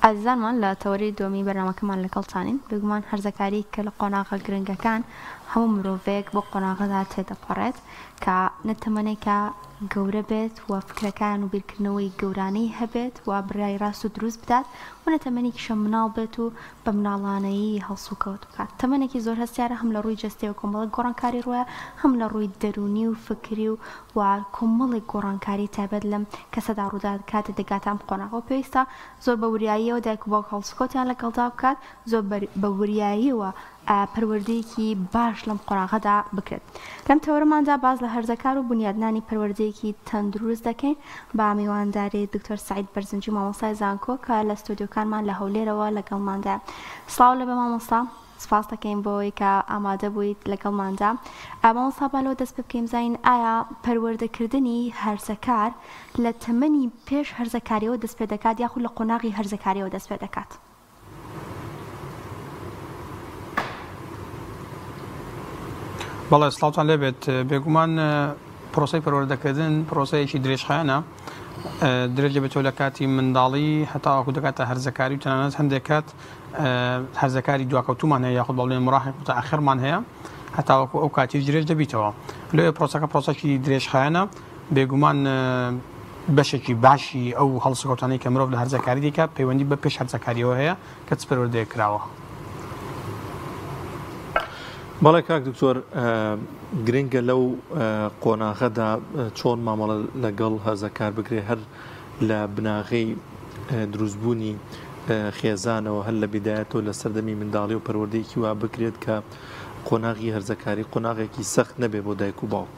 ئازانمان لە تەوەری دومی بەرنامەکەمان لەگەڵتانین بگومان هەرزەکاری کە لە قۆناغە گرنگەکان هەموو مرۆڤێک بۆ قۆناغەدا تێدەپەڕێت کە نەتەمەنێکە گەورە بێت و فکرەکان و بیرکردنەوەی گەورانەی هەبێت و بڕای ڕاست و دروست بدات و نەتەمەنێکیشە مناڵ بێت و بە مناڵانەیی هەڵسوکەوت بکات. تەمەنێکی زۆر هەستیارە هەم لە ڕووی جەستەی و کۆمەڵێک گۆڕانکاری ڕووە هەم لە ڕووی دەرونی و فکری و کۆمەڵێک گۆڕانکاری تایبەت لەم کەسەدا ڕوودا کاتە دەگاتان قۆناغەوە پێویستە زۆر بە وریاییەوە دایک و باوک هەڵسوکەوتیان لەگەڵدا بکات زۆر بە وریاییەوە پەروەردەیەکی باش لەم قۆناغەدا بکرێت. لەم تەوەرەماندا باز لە هەرزەکار و بنیادنانی پەروەردەیەکی تەندروست دەکەین با میوانداری دکتۆر سعید بەرزنجی مامۆستای زانکۆ کە لە ستودیۆکانمان لە هەولێرەوە لەگەڵماندا. سڵاو لەبێ مامۆستا، سپاس دەکەین بۆەوەی کە ئامادە بوویت لەگەڵماندا. مامۆستا بالەوە دەست پێ بکەین بزانین ئایا پەروەردەکردنی هەرزەکار لە تەمەنی پێش هەرزەکاریەوە دەست پێ دەکات یاخود لە قۆناغی هەرزەکاریەوە دەست پێ دەکات؟ بەڵێ سڵاوتان لێبێت. بێگومان پرۆسەی پەروەردەکردن پرۆسەیەکی درێژخایەنە، درێژ بێتەوە لە کاتی منداڵی هەتاوەکو دەکاتە هەرزەکاری و تەنانەت هەندێک کات هەرزەکاری دواکەوتومان هەیە یاخود بەڵێن مراحق متەئەخرمان هەیە هەتاوەکو ئەو کاتی درێژ دەبیتەوە. لێ پرۆسەکە پرۆسەکی درێژخایەنە، بێگومان بەشێکی باشی ئەو هەڵسوکەوتانەی کە مرۆڤ لە هەرزەکاری دەکات پەیوەندی بە پێش هەرزەکاریەوە هەیە کە چ پەروەردەیەک کراوە. بەڵێ کاک دکتۆر، گرنگە لەو قۆناغەدا چۆن مامەڵە لەگەڵ هەرزەکار بگرێ هەر لە بناغەی دروستبوونی خێزانەوە هەر لە بیدایەتەوە لە سەردەمی منداڵی و پەروەردەیەکی وا بکرێت کە قۆناغی هەرزەکاری قۆناغێکی سەخت نەبێ بۆ دایک و باوک.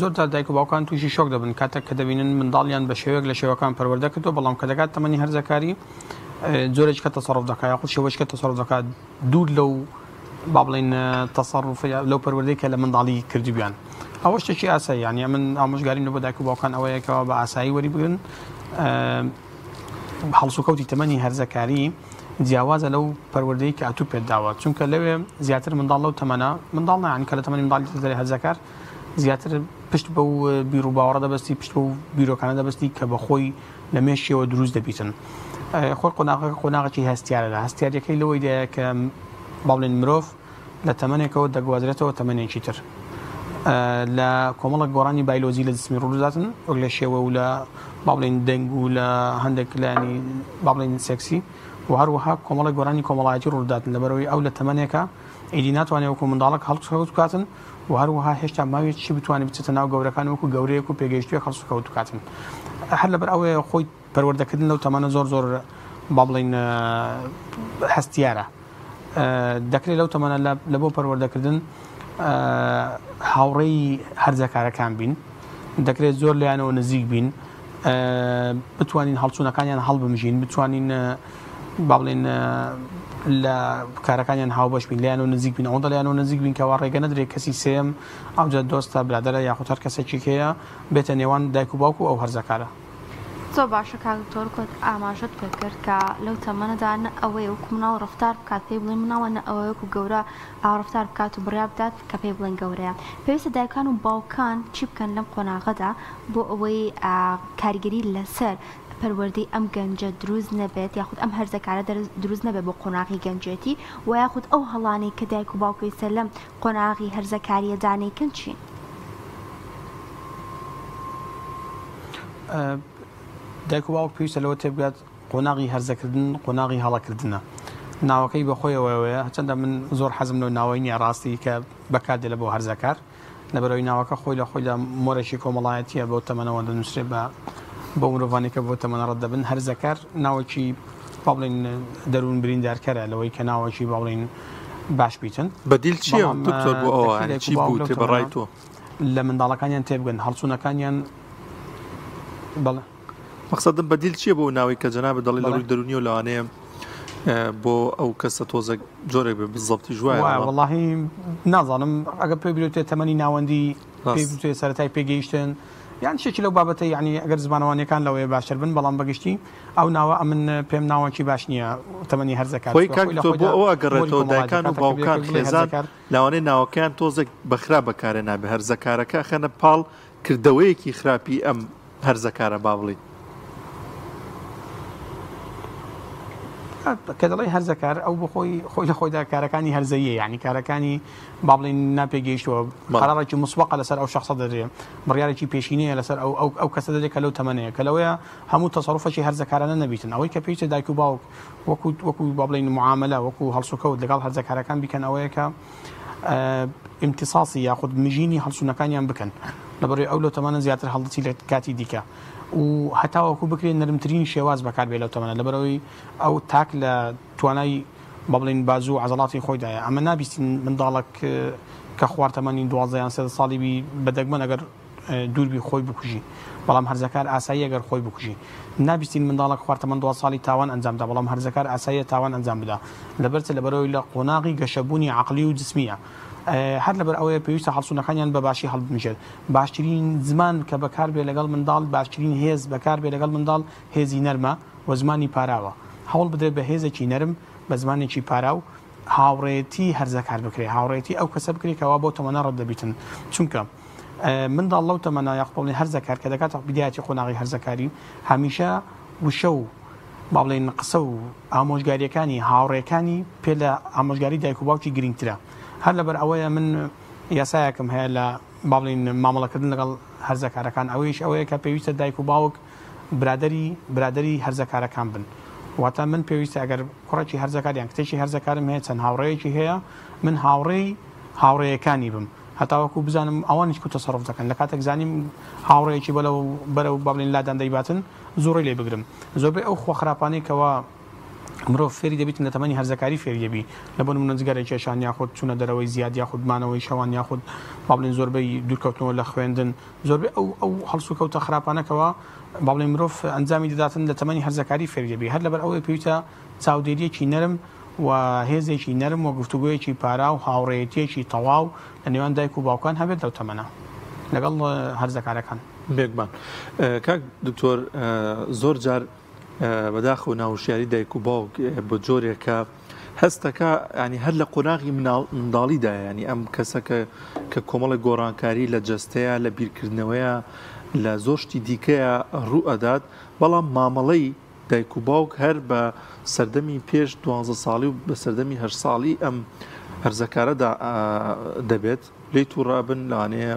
زۆر دایک و باوکان تووشی شۆک دەبن کاتێک کە دەبینن منداڵیان بە شێوەیەک لە شێوەکان پەروەردە کردەوە، بەڵام کە دەکات تەمەنی هەرزەکاری زۆرێک کە تەسەڕف دەکات یاخود شێوەیەک کە تەسەڕف دەکات دوور لەو با بڵێن تەسەڕف لەو پەروەردەی کە لە منداڵی کردیبیان. ئەوە شتێکی ئاسایی، یانە من ئامۆژگاریم لە بۆ دایک و باوکان ئەوەیەکەوە بە ئاسایی وەریبگرن هەڵسوکەوتی تەمەنی هەرزەکاری جیاوازە لەو پەروەردەی کە ئەتوو پێت داوە، چونکە لەوێ زیاتر منداڵ لەو تەمەنە منداڵ نایان کە لە تەمەنی منداڵی دەرێ هەرزەکار زیاتر پشت بە و بیر و باوەڕە دەبەستی، پشت بە و بیرۆکانە دەبەستی کە بەخۆی لە مێشیەوە دروست دەبیتن. خۆی قۆناغێکی هەستیارە، هەستیارەکەی لەوەیدایە کە باڵێن مرۆڤ لە تەمەنێکەوە دەگوازرێتەوە تەمەنێکی تر لە کۆمەڵک گۆڕانی بایلۆزی لە جسمی ڕووداتن وەک لە شێوە و لە باڵێن دەنگ و لە هەندێک لانی باڵێن سێکسی و هەروەها کۆمەڵک گۆڕانی کۆمەڵایەتی ڕووداتن لەبەرەوەی ئەو لە تەمەنێکە ئیدی ناتوانێت وەکو منداڵک هەڵسوکەوت بکاتن و هەروەها هێشتا ماوێکی بتوانێت بچێتە ناو گەورەکان وەکو گەورەیەک و پێگەیشتووە هەڵسوکەوت بکاتن. هەر لەبەر ئەوەیە خۆی پەروەردەکردن لەو تەمەنە زۆر با بڵێن هەستیارە. دەکرێت لەو تەمەنە لە بۆ پەروەردەکردن هاوڕێی هەرزەکارەکان بین، دەکرێت زۆر لایەنەوە نزیک بین، بتوانین هەڵچوونەکانیان هەڵبمژین، بتوانین با بڵێن لە کارەکانیان هاوبەش بین، لایەنەوە نزیک بین، ئەوەندە لایەنەوە نزیک بین کەوا ڕێگە نەدرێت کەسی سێم ئەوجا دۆستە برادەرە یاخود هەر کەسێکی هەیە بێتە نێوان دایک و باوک و ئەو هەرزەکارە. زۆر باشە کاک دکتۆر کۆت ئاماژەت پێ کرد کە لەو تەمەنەدا نە ئەوەیە وەکو مناڵ ڕەفتار بکات پێی بڵێن مناڵە، نە ئەوەیە وەکو گەورە ڕەفتار بکات و بڕیا بدات کە پێی بڵێن گەورەیە. پێویستە دایکان و باوکان چی بکەن لەم قۆناغەدا بۆ ئەوەی کاریگەری لەسەر پەروەردەی ئەم گەنجە دروست نەبێت یاخود ئەم هەرزەکارە دروست نەبێت بۆ قۆناغی گەنجێتی و یاخود ئەو هەڵانەی کە دایک و باوکی سەر لەم قۆناغی هەرزەکاریە دانەیکەن چین؟ دایک و باوک پێویستە لەوە تێبگات قۆناغی هەرزەکردن قۆناغی هەڵەکردنە. ناوەکەی بەخۆیەوەیە هەچەندە من زۆر حەزم لەو ناوەی نییە ڕاستی کە بەکات دێت لە بۆ هەرزەکار، لەبەرەوەی ناوەکە خۆی لە خۆیدا مۆرەشی کۆمەڵایەتیە بۆ تەمەنەوە دەنووسرێت بۆ مرۆڤانی کە بۆ تەمەنە ڕەت دەبن. هەرزەکار ناوەکی با بڵێن دەروون بریندارکەرە لەوەی کە ناوەکی با بڵێن باش بیتن. بەدیل چییە دکتۆر بۆ ئەوە چی بوو تێبەڕای تۆ لە منداڵەکانیان تێبگەن هەڵچوونەکانیان؟ بەڵێ مەقسەدم بەدیل چییە بۆ ناوی کە جەنابە دەڵی لە ڕووی دەرونی و لەوانەیە بۆ ئەو کەسە تۆزە جۆرێک بە بزەبتی ژوایە؟ وەڵڵاهی نازانم، ئەگەر پێی بێتێت تەمەنی ناوەندی پێی بێت سەرەتای پێگەیشتن یان شتێکی لەو بابەتە، یعنی ئەگەر زمانەوانیەکان لەوەیە باشتر بن، بەڵام بەگشتی ئەو ناوە ئەمن پێم ناوەکی باش نییە تەمەنی هەرزەکار. خۆی کاکتۆ بۆ ئەوە ئەگەڕێتەوە دایکان و باوکان خێزان لەوانەیە ناوەکەیان تۆزێک بەخرا بەکارێ نابێ هەرزەکارەکە خەنە پاڵ کردەوەیەکی خراپی ئەم هەرزەکارە با بڵێ کە دەڵێ هەرزەکار ئەو بۆ خۆی لە خۆیدا کارەکانی هەرزەیە یعنی کارەکانی با بڵێن ناپێگەیشتەوە قەرارێکی مسبقە لەسەر ئەو شخصە دەدرێ بڕیارێکی پێشینەیە لەسەر ئەو کەسە دەدرێت کە لەو تەمەنەیە کە لەوەیە هەموو تەسەڕوفێکی هەرزەکارانە نەبیتن ئەوەی کە پێویستە دایک و باوک وەکو با بڵێن معاملە وەکو هەڵسوکەوت لەگەڵ هەرزەکارەکان بیکەن ئەوەیە کە امتصاصی یاخود مژینی هەڵسوونەکانیان بکەن لەبەرەوەی ئەو لەو تەمەنە زیاتر هەڵدەچی لە کاتی دیکە و هەتاوەکو بکرێن نەرمترین شێواز بەکار بێ لەو تەمەنە لەبەرەوەی ئەو تاک لە توانای با بڵێن بازوو و عەزەڵاتی خۆیدایە ئەمە نابیستین منداڵێک کە خوار تەمەنی 12 یان 13 ساڵی بی بەدەگمەن ئەگەر دووربی خۆی بکوژی بەڵام هەرزەکار ئاسایی ئەگەر خۆی بکوژی نابیستین منداڵێک خوار تەمەن 12 ساڵی تاوان ئەنجامدا بەڵام هەرزەکار ئاساییە تاوان ئەنجام بدا لەبەرەوەی لە قۆناغی گەشەبوونی عەقلی و جسمیە هەر لەبەر ئەوەیە پێویستە هەڵسوونەکانیان بە باشی هەڵبمژێت باشترین زمان کە بەکار بێ لەگەڵ منداڵ باشترین هێز بەکار بێ لەگەڵ منداڵ هێزی نەرمە و زمانی پاراوە هەوڵ بدرێت بە هێزێکی نەرم بە زمانێکی پارا و هاوڕێتی هەرزەکار بکرێ هاوڕێتی ئەو کەسە بکرێت کەوا بۆ تەمەنە ڕەت دەبیتن چونکە منداڵ لەو تەمەنە یاخۆڵی هەرزەکار کە دەکاتە بدایەتی قۆناغی هەرزەکاری هەمیشە وشە و با بڵێن قسە و ئامۆژگاریەکانی هاوڕێکانی پێ لە ئامۆژگاری دایک و باوکی گرنگترە هەر لەبەر ئەوەیە من یاسایەکم هەیە لە با بڵێن مامەڵەکردن لەگەڵ هەرزەکارەکان ئەوەیە کە پێویستە دایک و باوک برادری هەرزەکارەکان بن واتە من پێویستە ئەگەر کوڕێکی هەرزەکاریان کتێکی هەرزەکارم هەیە چەند هاوڕەیەکی هەیە من هاوڕێیەکانی بم هەتاوەکو بزانم ئەوانیش کو تەسەڕوف دەکەن لە کاتێک زانیم هاوڕێیەکی بەرەو با بڵێن لادان دەیباتن زۆڕی لێ بگرم زۆربەی ئەو خۆ خراپانەی کەوا مرۆڤ فێری دەبێت لە تەمەنی هەرزەکاری فێریەبی لە بۆ نمونە جگەرە کێشان یاخود چوونە دەرەوەی زیاد یاخودمانەوەی شەوان یاخود با بڵێن زۆربەی دوورکەوتنەوە لە خوێندن زۆربەی ئەو هەڵسوکەوتە خراپانەکەوە با بڵێن مرۆڤ ئەنجامی دەداتن لە تەمەنی هەرزەکاری فێریەبی هەر لەبەر ئەوەی پێویستە چاودێریەکی نەرم و هێزێکی نەرم و گفتوگویەکی پارا و هاوڕێیەتێکی تەواو لە نێوان دایک و باوکان هەبێت لەو تەمەنە لەگەڵ هەرزەکارەکان بێگومان کاک دکتۆر زۆر جار بەداخەوە ناوشیاری دایک و باوک بۆ جۆرێکە هەستەکە ینی هەر لە قۆناغی منداڵیدا ینی ئەم کەسەکە کە کۆمەڵی گۆڕانکاری لە جەستەیە لە بیرکردنەوەیە لە زۆر شتی دیکەیە ڕوو ئەدات بەڵام مامەڵەی دایک و باوک هەر بە سەردەمی پێش 12 ساڵی و بە سەردەمی 8 ساڵی ئەم هەرزەکارەدا دەبێت لی تووڕابن لەوانەیە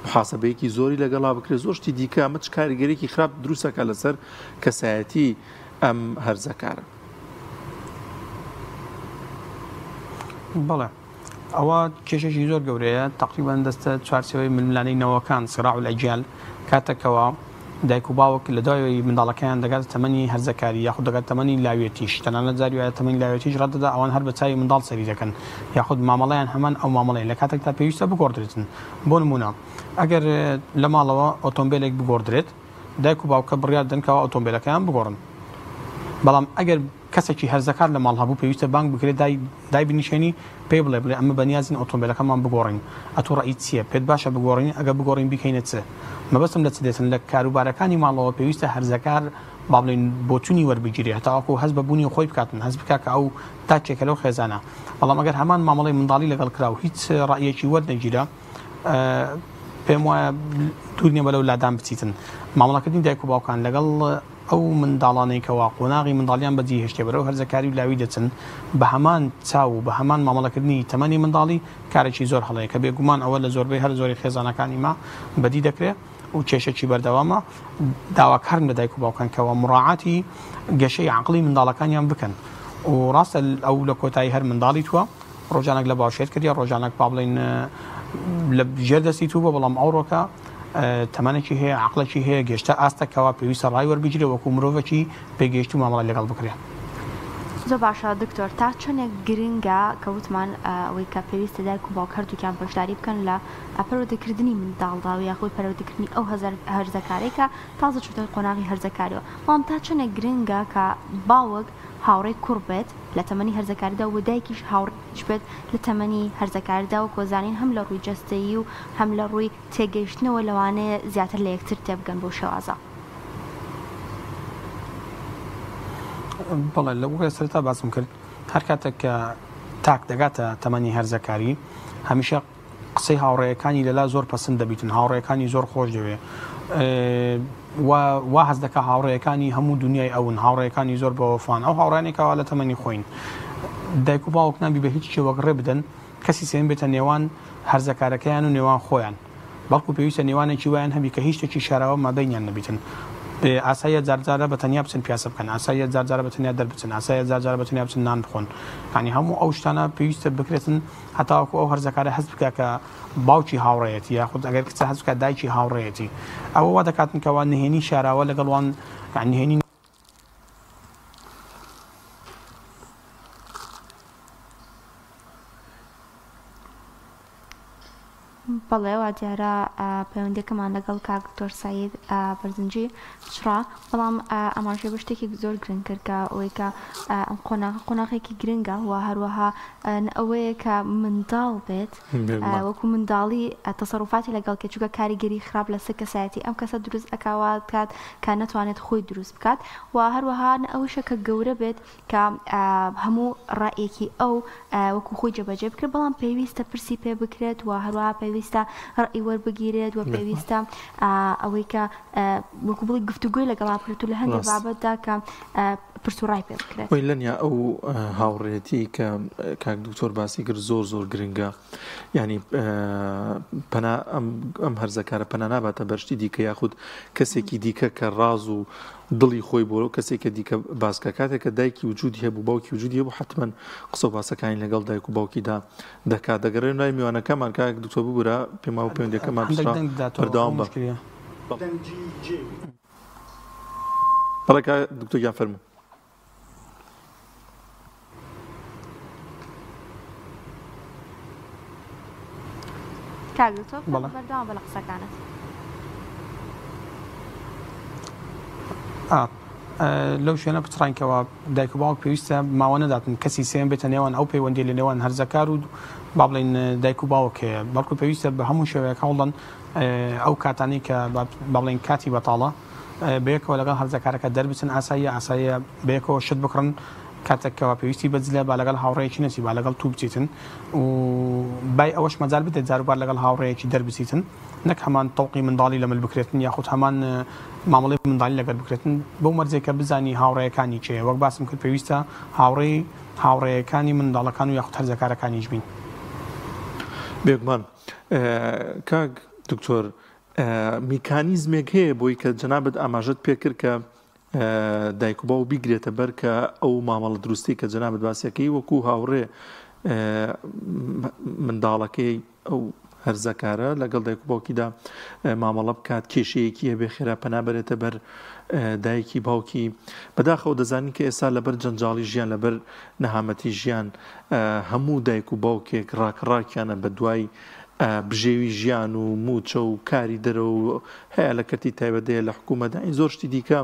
محاسبەیەکی زۆری لەگەڵا بکرێت زۆر شتی دیکە ئەمە چ کاریگەرێکی خراپ دروستەکە لەسەر کەسایەتی ئەم هەرزەکارە بەڵێ ئەوە کێشێکی زۆر گەورەیە تقریبان دەستە چوارچێوەی ململانەی نەوەکان سراع و الأجيال کاتێکەوە دایک و باوک لە دوای منداڵەکەیان دەگات تەمەنی هەرزەکاری یاخود دەگات تەمەنی لاوێتیش تەنانەت زاریایە تەمەنی لاوێتیش ڕەتدەدا ئەوان هەر بە چاوی منداڵ سەری دەکەن یاخود مامەڵەیان هەمان ئەو مامەڵەی لە کاتێکدا پێویستە بگۆڕدرێتن بۆ نمونە ئەگەر لە ماڵەوە ئۆتۆمبیلێک بگۆڕدرێت دایک و باوکە بڕیار دەنکەوە ئۆتۆمبیلەکەیان بگۆڕن بەڵام ئەگەر کەسێکی هەرزەکار لە ماڵ هەبوو پێویستە بانک بکرێت دای بنیشێنی پێی بڵێ ئەمە بەنیازین ئۆتۆمبیلەکەمان بگۆڕین ئەتۆ ڕەئی چییە پێت باشە بگۆڕین ئەگە بگۆڕین بیکەینە چ مەبەستم لە چ دێتن لە کاروبارەکانی ماڵەوە پێویستە هەرزەکار با بڵێن بۆچوونی وەربگیرێ هەتاوەکو هەست بە بوونی خۆی بکاتن هەست بکات کە ئەو تاکێکە لەو خێزانە بەڵام ئەگەر هەمان مامەڵەی منداڵی لەگەڵ کرا و هیچ ڕایەکی وەرنەگیرە پێم وایە دوور نییە بەلەو لادان بچیتن مامەڵەکردنی دایک و باوکان لەگەڵ ئەو منداڵانەی کەوا قۆناغی منداڵیان بەجێ هێشتێ بەرەو هەرزەکاری و لاوی دەچن بە هەمان چاو و بە هەمان مامەڵەکردنی تەمەنی منداڵی کارێکی زۆر هەڵەیە کە بێگومان ئەوە لە زۆربەی هەر زۆری خێزانەکانی ما بەدی دەکرێت و کێشێکی بەردەوامە داواکارن لە دایک و باوکان کەەوە مڕاعاتی گەشەی عەقڵی منداڵەکانیان بکەن و ڕاستە ئەو لە کۆتایی هەر منداڵی تووە ڕۆژانێک لە باوشێت کردی ڕۆژانێک با بڵێن لە ژێر دەستی تووە بەڵام ئەوڕۆکە تەمەنێکی هەیە عەقڵێکی هەیە گەشتە ئاستەکەوە پێویستە ڕای وەربگیرێ وەکو مرۆڤێکی پێگەیشت و مامەڵە لەگەڵ بکرێ زۆر باشە دکتۆر تا چۆنێک گرنگە کەوتمان ئەوەی کە پێویستە دایک و باوک هەردووکیان بەشداری بکەن لە پەروەردەکردنی منداڵدا و یاخود پەروەردەکردنی ئەو هەرزەکارێکە تازە چوتەی قۆناغی هەرزەکاریەوە بەڵام تا چۆنێک گرنگە کە باوک هاوڕێی کوڕ بێت لە تەمەنی هەرزەکاریدا و دایکیش هاوڕێش بێت لە تەمەنی هەرزەکاریدا و کۆزانین هەم لە ڕووی جەستەیی و هەم لە ڕووی تێگەیشتنەوە لەوانەیە زیاتر لە یەکتر تێبگەن بۆ شێوازە بەڵێ لە وەکە سەرەتا باسم کرد هەر کاتێک کە تاک دەگاتە تەمەنی هەرزەکاری هەمیشە قسەی هاوڕێیەکانی لەلا زۆر پەسەند دەبیتن هاوڕێیەکانی زۆر خۆش دەوێ وا حەز دەکا هاوڕێیەکانی هەموو دنیای ئەون هاوڕێیەکانی زۆر بەوەفان ئەو هاوڕانێکەوە لە تەمەنی خۆین دایک و باوک نابی بە هیچ شێوەک ڕێ بدەن کەسی سێن بێتە نێوان هەرزەکارەکەیان و نێوان خۆیان بەڵکو پێویستە نێوانێکی وایان هەبی کە هیچ شتێکی شاراوە مابەینیان نەبیتن ئاساییە جارجارە بە تەنیا بچن پیاسە بکەن ئاساییە جارجارە بە تەنیا دەربچن ئاساییە جارجارە بە تەنیا بچن نان بخۆن ینی هەموو ئەو شتانە پێویستە بکرێتن هەتاوەکو ئەو هەرزەکارە هەست بکە کە باوکی هاوڕێتی یاخود ئەگەر کچە هەست بکە دایکی هاوڕێتی ئەوە وا دەکاتن کەوا نهێنی شاراوە لەگەڵوان نهێنی بەڵێ وا دیارە پەیوەندیەکەمان لەگەڵ کاک دکتۆر سەعید بەرزنجی چڕا بەڵام ئەماشێ بە شتێکی زۆر گرنگ کرد کە ئەوەی کە ئەم قۆناغێکی گرنگە و هەروەها ئەوەیە کە منداڵ بێت وەکو منداڵی تەسەڕوفاتی لەگەڵ کەچووکە کاریگەری خراپ لەسەر کەسایەتی ئەم کەسە دروست ئەکاوات کات کە نەتوانێت خۆی دروست بکات و هەروەها ئەوشە کە گەورە بێت کە هەموو ڕائیەکی ئەو وەکو خۆی جێبەجێ بکرێت بەڵام پێویستە پرسی پێ بکرێت و هەروەها پێویستە ڕئی وەربگیرێت و پێویستە ئەوەی کە وەکو بڵی گفتوگوی لەگەڵا بکرێت و لە هەندێک بابەتدا کە پرس و ڕای پێ بکرێت وی لەنیا ئەو هاوڕێتی کە کاک دکتۆر باسی کرد زۆر زۆر گرنگە ینی ئەم هەرزەکارە پەنا ناباتە بەرشتی دیکە یاخود کەسێکی دیکە کە ڕاز و دڵی خۆی بۆ کەسێکە دیکە باسکە کاتێککە دایکی وجودی هەبوو باوکی وجودی هەبوو حتمما قسە و باسەکانی لەگەڵ دایک و باوکیدا دەکات دەگەڕێن نای میوانەکەمان کاک دکتۆر ببوورە پێما و پەیوەندیەکەمان بەردەوام بە بەڵێ کاک دکتۆر گیان فەرموو کاک دکتۆر بەردەوام بە لە قسەکانت لەو شوێنە پچڕانکەوە دایک و باوک پێویستە ماوە نەداتن کەسی سێن بێتە نێوان ئەو پەیوەندی لە نێوان هەرزەکار و با بڵێن دایک و باوک هەیە بەڵکو پێویستە بە هەموو شێوەیەک هەوڵن ئەو کاتانی کە با بڵێن کاتی بەتاڵە بەیەکەوە لەگەڵ هەرزەکارەکە دەربچن ئاساییە بەیەکەوە شت بکڕن کاتێکەوە پێویستی بەجلە با لەگەڵ هاوڕەیەکی نەچی با لەگەڵ تو بچیتن و بای ئەوەش مەجال بدێت جاروبار لەگەڵ هاوڕەیەکی دەربچیتن نەک هەمان تەوقی منداڵی لەمەل بکرێتن یاخود هەمان مامەڵی منداڵی لەگەر بکرێتن بەو مەرجێکە بزانی هاوڕێیەکانی چێ وەک باسم کرد پێویستە هاوڕێیەکانی منداڵەکان و یاخود هەرزەکارەکانیش بین بێگومان کاک دکتۆر میکانیزمێک هەیە بۆی کە جەنابەت ئاماژەت پێ کرد کە دایک و باو بیگرێتە بەر کە ئەو مامەڵە دروستی کە جەنابەت باسیەکەی وەکو هاوڕێ منداڵەکەی ئەو هەرزەکارە لەگەڵ دایک و باوکیدا مامەڵە بکات کێشەیەکی هەبێ خێرا پەنا بەرێتە بەر دایکی باوکی بەداخەوە دەزانین کە ئێستا لەبەر جەنجاڵی ژیان لەبەر نەهامەتی ژیان هەموو دایک و باوکێک ڕاکڕاکیانە بە دوای بژێوی ژیان و موچە و کاری دەرەوە هەیە لە کەتی تایبەتەیە لە حکوومەتدا ئین زۆر شتی دیکە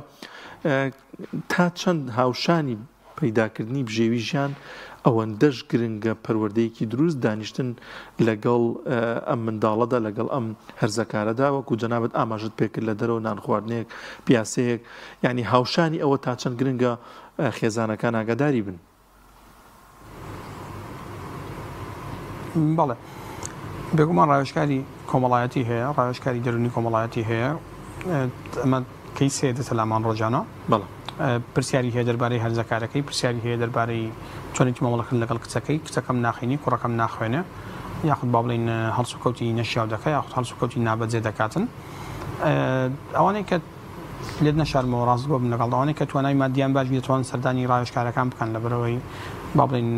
تا چەند هاوشانی پەیداکردنی بژێوی ژیان ئەوەندەش گرنگە پەروەردەیەکی دروست دانیشتن لەگەڵ ئەم منداڵەدا لەگەڵ ئەم هەرزەکارەدا وەکو جەنابەت ئاماژت پێکرد لە دەرەوە نان خواردنێک پیاسەیەک ینی هاوشانی ئەوە تا چەند گرنگە خێزانەکان ئاگاداری بن بەڵێ بێگومان ڕاوێژکاری کۆمەڵایەتی هەیە ڕاوێژکاری دەرونی کۆمەڵایەتی هەیە ئەمە کەی سێ دەتە لامان ڕۆژانە پرسیاری هەیە دەربارەی هەرزەکارەکەی پرسیاری هەیە دەربارەی چۆنێکی مامەڵەکردن لەگەڵ کچەکەی کچەکەم ناخینی کوڕەکەم ناخوێنێ یاخود با بڵین هەڵسو کەوتی نەشیاو دەکە یاخود هەڵسو کەوتی نابەجێ دەکاتن ئەوانەی کە لێت نەشارمەوە ڕاستگۆ بن لەگەڵ ئەوانەی کە توانای مادیان باش دەتوانن سەردانی ڕاوێژکارەکان بکەن لەبەرەوەی با بڵین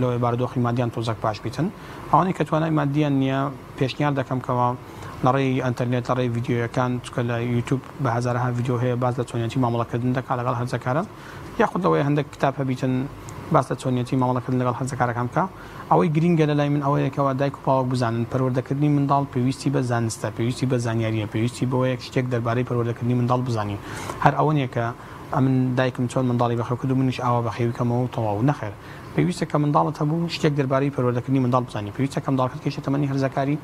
لەوەی بارودۆخی مادیان تۆزەک باش بیتن ئەوانەی کە توانای مادیان نییە پێشنیار دەکەم کەەوە لەڕێی ئەنتەرنێت لەڕێی ڤیددیۆیەکان چکە لە یوتیوب بە هەزارها ڤیددیۆ هەیە باز لە چۆنیەتی مامەڵەکردن دەکا لەگەڵ هەرزەکارە یاخود لەوەی هەندێک کتاب هەبیتن باس لە چۆنیەتی مامەڵەکردن لەگەڵ هەرزەکارەکان بکە ئەوەی گرینگە لە لای من ئەوەیەکەوە دایک و باوک بزانن پەروەردەکردنی منداڵ پێویستی بە زانستە پێویستی بە زانیاریە پێویستی بۆ یەک شتێک دەربارەی پەروەردەکردنی منداڵ بزانین هەر ئەوەیە کە ئەمن دایکم چۆن منداڵی بەخێو کرد و منیش ئاوا بەخێوی کەمەوە تەواو نەخێر پێویستە کە منداڵت هەبوو شتێک دەربارەی پەروەردەکردنی منداڵ بزانانی پێویستە کە منداڵکەت کێشە تەمەنی هەرزەکاری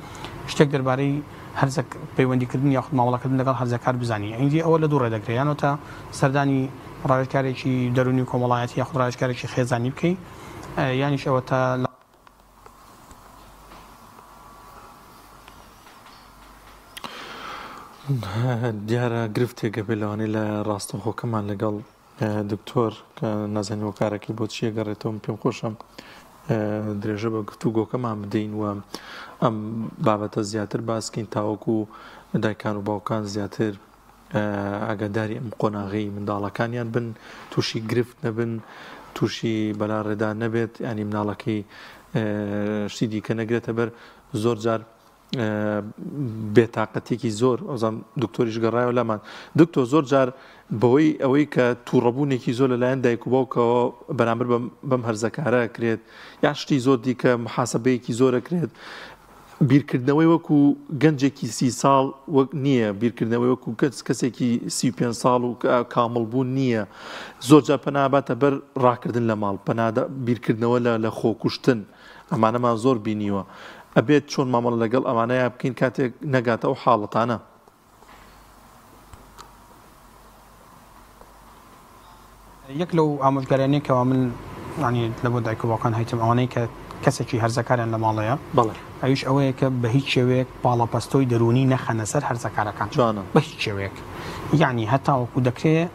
شتێک دەربارەی هەرزەک پەیوەندیکردن یاخود مامەڵەکردن لەگەڵ هەرزەکار بزانانی ئەیدی ئەوە لە دوو ڕێدەگرێت یانەوە تا سەردانی ڕاوێژکارێکی دەرونی کۆمەڵایەتی یاخود ڕاوێژکارێکی خێزانی بکەیت یانیش ئەوە تا دیارە گرفتێکە بێ لەوانەیە لە ڕاستەوخۆکەمان لەگەڵ دکتۆر کە نازانانی وەکارێکی بۆ چیە گەڕێتەوە پێم خۆشم درێژە بە گفتوگۆکەمان بدەین و ئەم بابەتە زیاتر باسکەین تاوەکو دایکان و باوکان زیاتر ئاگاداری ئەم قۆناغی منداڵەکانیان بن تووشی گرفت نەبن تووشی بەلا ڕێدا نەبێت ینی مناڵەکەی شتی دیکە نەگرێتە بەر زۆر جار بێتاقەتێکی زۆر ئەوزان دکتۆریش گەڕایەوە لامان دکتۆر زۆر جار بەوەی ئەوەی کە تووڕەبوونێکی زۆر لەلایەن دایک و باوکەوە بەرامبەر بەم هەرزەکارە کرێت یا شتی زۆر دیکە محاسبەیەکی زۆرە کرێت بیرکردنەوەی وەکو گەنجێکی 30 ساڵ وەک نییە بیرکردنەوەی وەکو کەسێکی 35 ساڵ و کامڵبوون نییە زۆر جار پەناباتە بەر ڕاکردن لە ماڵ پەنادە بیرکردنەوە لە خۆکوشتن ئەمانەمان زۆر بینیوە ئەبێت چۆن مامەڵە لەگەڵ ئەمانەیە بکەین کاتێک نەگاتە ئەو حاڵەتانە یەک لەو ئامۆژگاریانەیەکەوە من ینی لە بۆ دایک و باوکان هەیتم ئەوانەی کە کەسێکی هەرزەکاریان لە ماڵەیە بەڵێ ئەویش ئەوەیە کە بە هیچ شێوەیەک باڵەپەستۆی دەرونی نەخەنە سەر هەرزەکارەکان جوانە بە هیچ شێوەیەک یعنی هەتاوەکو دەکرێت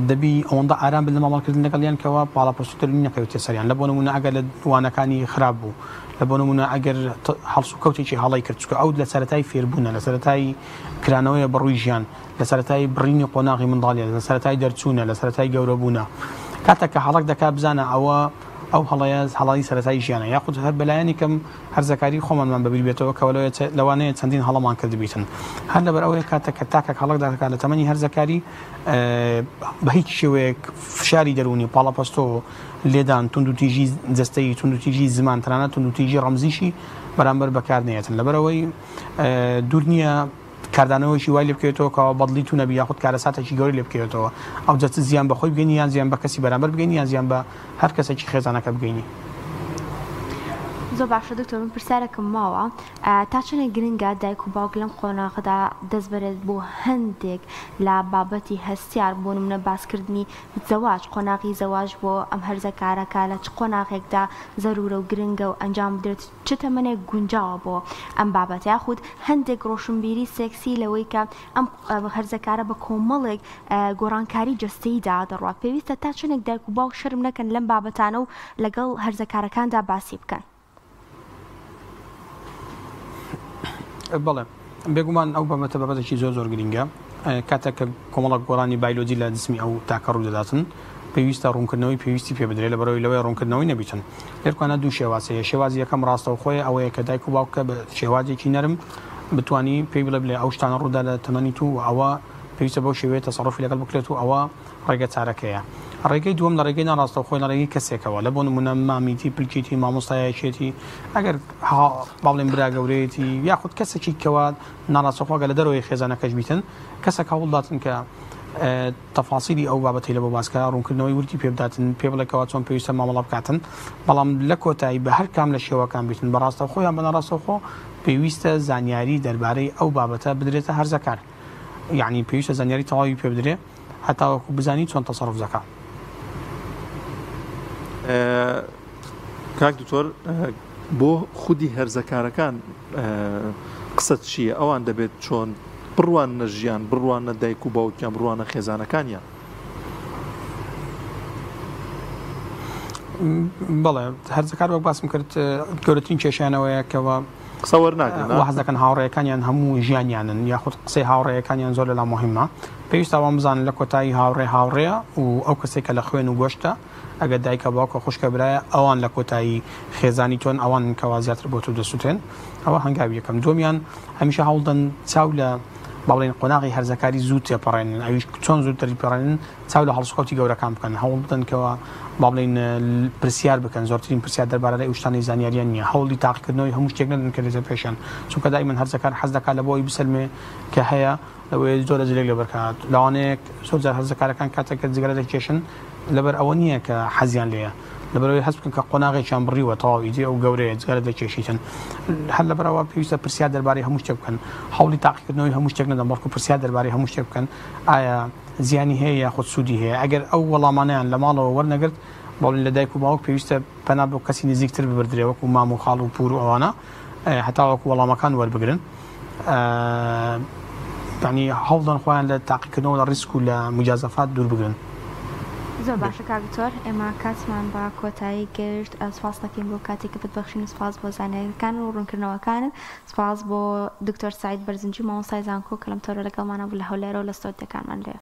دەبی ئەوەندە ئارام بن لە مامەڵکردن لەگەڵیان کەەوە باڵەپەستۆ دەرونی نەکەوێتە سەریان لە بۆ نمونە ئەگەر لە دوانەکانی خراپ بوو لە بۆ نمونە ئەگەر هەڵس و کەوتێکی هەڵی کرد چکە ئەو لە سەرەتای فێربوونە لە سەرەتای کرانەوەیە بەڕووی ژیان لە سەرەتای بڕینی قۆناغی منداڵیە لە سەرەتای دەرچوونە لە سەرەتای گەورەبوونە کاتێک کە هەڵک دەکا بزانە ئەوە ئەو هەڵەیە هەڵی سەرەتای ژیانە یاخود هەر بەلایەنی کەم هەرزەکاری خۆمانمان بەبیر بێتەوە کە لەوانەیە چەندین هەڵەمان کرد بیتن هەر لەبەر ئەوەیە کاتێک کە تاکە هەڵک دەکات لە تەمەنی هەرزەکاری بە هیچ شێوەیەک فشاری دەرونی پاڵەپەستۆ لێدان تونند و تیژی جەستەی تونند و تیژی زمان تەنانەت تونند و تیژی ڕەمزیشی بەرامبەر بەکارنێتن لەبەرەوەی دوور نییە کاردانەوەشی وای لێ بکەوێتەوە کەەوە بەدڵی تو نەبی یاخود کارەساتێکی گەوری لێ بکەوێتەوە ئەو جەست زیان بەخۆی بگەینی یان زیان بە کەسی بەرامبەر بگەینی یان زیان بە هەر کەسێکی خێزانەکە بگەینی زۆر باشە دکتۆر من پرسیارێکم ماوە تا چەنێک گرنگە دایک و باوک لەم قۆناغەدا دەست بەرێت بۆ هەندێک لە بابەتی هەستیار بۆ نمونە باسکردنی زەواج قۆناغی زەواج بۆ ئەم هەرزەکارەکە لە چ قۆناغێکدا زەرورە و گرنگە و ئەنجام بدرێت چ تەمەنێک گونجاوە بۆ ئەم بابەت یاخود هەندێک ڕۆشنبیری سێکسی لەوەی کە ئەم هەرزەکارە بە کۆمەڵێک گۆڕانکاری جەستەییدا دەڕات پێویستە تا چەنێک دایک و باوک شەرم نەکەن لەم بابەتانە و لەگەڵ هەرزەکارەکاندا باسی بکەن بەڵێ بێگومان ئەو بەمەتە بابەتێکی زۆر گرنگە کاتێک کە کۆمەڵک گۆڕانی بایلۆجی لە جسمی ئەو تاکە ڕوو دەداتن پێویستە ڕوونکردنەوەی پێویستی پێ بدرێت لەبەرەوەی لەوەی ڕوونکردنەوەی نەبیتن لێرکوانە دوو شێوازەیە شێوازی یەکەم ڕاستەو خۆی ئەوەیە کە دایک و باوکە بە شێوازێکی نەرم بتوانی پێی بڵێ بڵێ ئەو شتانە ڕوودا لە تەمەنی تو ئەوە پێویستە بەو شێوەیە تەسەڕوفی لەگەڵ بکرێت و ئەوە ڕێگە چارەکەیە ڕێگەی دووەم لە ڕێگەی ناڕاستەو خۆی لە ڕێگەی کەسێکەوە لە بۆ نمونە مامیتی پلکیتی مامۆستایەکێتی ئەگەر باڵێن برا گەورەیەتی یاخود کەسێکی کەوا ناڕاستەخواگە لە دەرەوەی خێزانەکەش بیتن کەسێک هەوڵداتن کە تەفاسیلی ئەو بابەتی لە بۆ باسکە ڕوونکردنەوەی ورتی پێ بداتن پێ بڵێکەوە چۆن پێویستە مامەڵە بکاتن بەڵام لە کۆتایی بە هەر کام لە شێوەکان بیتن بەڕاستە خۆیان بە ناڕاستەخۆ پێویستە زانیاری دەربارەی ئەو بابەتە بدرێتە هەرزەکار یعنی پێویستە زانیاری تەواوی پێ بدرێت هەتاوەکو بزانی چۆن تەسەڕف دەکا کاک دکتۆر بۆ خودی هەرزەکارەکان قسە چییە ئەوان دەبێت چۆن بڕوانە ژیان بڕوانە دایک و باوکیان بڕوانە خێزانەکانیان بەڵێ هەرزەکار وەک باسم کرد گەورەترین کێشیانەوەیە کەەوە قسە وەرناگرن حەز دەکەن هاوڕێیەکانیان هەموو ژیانیانن یاخود قسەی هاوڕێیەکانیان زۆر لەلا مهمە پێویستە ئەوان بزانن لە کۆتایی هاوڕێیە و ئەو کەسێکە لە خوێن و گۆشتە ئەگەر دایکە باوکە خوشکە برایە ئەوان لە کۆتایی خێزانی تۆن ئەوان کەوا زیاتر بۆ تو دەسووتێن ئەوە هەنگاوی یەکەم دومیان هەمیشە هەوڵدەن چاو لە باڵێن قۆناغی هەرزەکاری زوو تێپەڕێنن ئەویش چۆن زووتری پەڕێنن چاو لە هەڵسوکەوتی گەورەکان بکەن هەوڵ بدەن کەەوە باڵێن پرسیار بکەن زۆرترین پرسیار دەربارەی ئەو شتانی زانیاریان نییە هەوڵی تاقیکردنەوەی هەموو شتێک نەدەن کە لێتە پێشیان چونکە دایمەن هەرزەکار حەز دەکات لە بۆی بسەلمێ کە هەیە لەوەی زۆرە جلێک لە بەرکات لەوانەیەک زۆرجار هەرزەکارەکان کاتێککە جگەرە دەکێشن لەبەر ئەوە نییە کە حەزیان لێیە لەبەرەوەی هەست بکەن کە قۆناغێکیان بڕیوە تەواو ئیدی ئەو گەورەیە جگەرە دەکێشیتن هەر لەبەرەوە پێویستە پرسیار دەربارەی هەموو شتێک بکەن هەوڵی تاقیکردنەوەی هەموو شتێک نەدەن بەڵکو پرسیار دەربارەی هەموو شتێک بکەن ئایا زیانی هەیە یاخود سوودی هەیە ئەگەر ئەو وەڵامانیان لە ماڵەوە وەرنەگرت باڵین لە دایک و باوک پێویستە پەنا بۆ کەسی نزیکتر ببردرێ وەکو مام و خاڵ و پور و ئەوانە هەتا وەکو وەڵامەکان وەربگرن يعني هەوڵدان خۆیان لە تاقیکردنەوە لە ڕیسک و لە مجازەفات دوور بگرن. زۆر باشە کاکتۆر ئێمە کاتمان بە کۆتایی گرت سپاس دەکەین بۆ کاتێک کە بتبەخشین سپاس بۆ زانایەکان و ڕوونکردنەوەکانت سپاس بۆ دکتۆر سعید بەرزنجی مامۆستای زانکۆ کە لەم تۆرە لەگەڵمانە بوو لە هەولێرە و لە ستۆدیۆکانمان لێ.